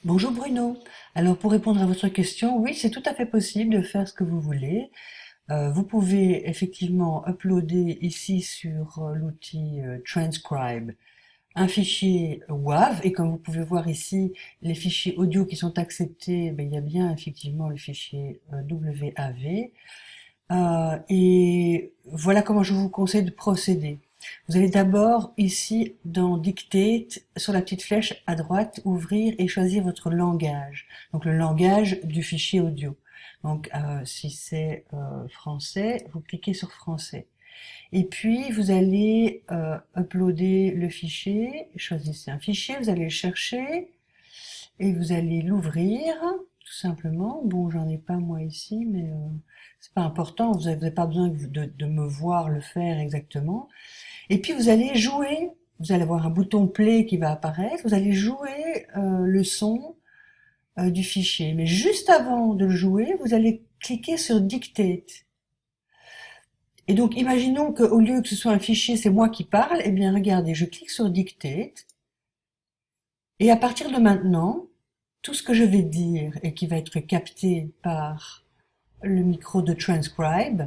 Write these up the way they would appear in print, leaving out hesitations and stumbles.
Bonjour Bruno. Alors pour répondre à votre question, oui, c'est tout à fait possible de faire ce que vous voulez. Vous pouvez effectivement uploader ici sur l'outil Transcribe un fichier WAV et comme vous pouvez voir ici, les fichiers audio qui sont acceptés, ben, il y a bien effectivement le fichier WAV. Et voilà comment je vous conseille de procéder. Vous allez d'abord ici dans Dictate, sur la petite flèche à droite, ouvrir et choisir votre langage. Donc le langage du fichier audio. Donc si c'est français, vous cliquez sur français. Et puis vous allez uploader le fichier, choisissez un fichier, vous allez le chercher et vous allez l'ouvrir tout simplement. Bon, j'en ai pas moi ici, mais c'est pas important, vous n'avez pas besoin de me voir le faire exactement. Et puis vous allez jouer, vous allez avoir un bouton play qui va apparaître, vous allez jouer le son du fichier. Mais juste avant de le jouer, vous allez cliquer sur Dictate. Et donc imaginons qu'au lieu que ce soit un fichier, c'est moi qui parle, eh bien regardez, je clique sur Dictate, et à partir de maintenant, tout ce que je vais dire et qui va être capté par le micro de Transcribe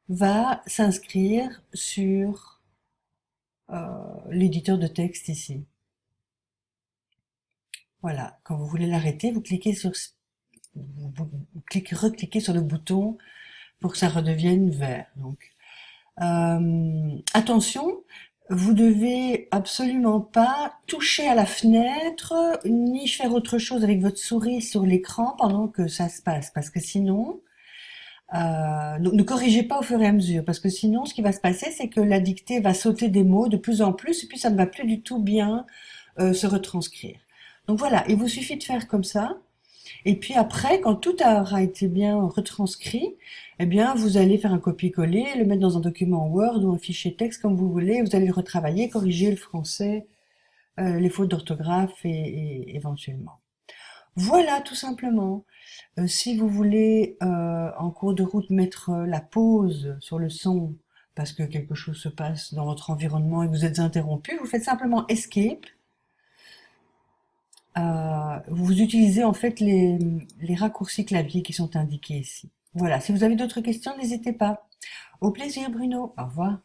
va s'inscrire sur l'éditeur de texte ici. Voilà, quand vous voulez l'arrêter, vous cliquez sur recliquez sur le bouton pour que ça redevienne vert. Donc, attention, vous devez absolument pas toucher à la fenêtre ni faire autre chose avec votre souris sur l'écran pendant que ça se passe, parce que sinon, ne corrigez pas au fur et à mesure, parce que sinon, ce qui va se passer, c'est que la dictée va sauter des mots de plus en plus, et puis ça ne va plus du tout bien se retranscrire. Donc voilà, il vous suffit de faire comme ça, et puis après, quand tout aura été bien retranscrit, eh bien, vous allez faire un copier-coller, le mettre dans un document Word ou un fichier texte comme vous voulez, vous allez le retravailler, corriger le français, les fautes d'orthographe et éventuellement. Voilà, tout simplement. Si vous voulez, en cours de route, mettre la pause sur le son parce que quelque chose se passe dans votre environnement et que vous êtes interrompu, vous faites simplement Escape. Vous utilisez en fait les raccourcis clavier qui sont indiqués ici. Voilà, si vous avez d'autres questions, n'hésitez pas. Au plaisir Bruno, au revoir.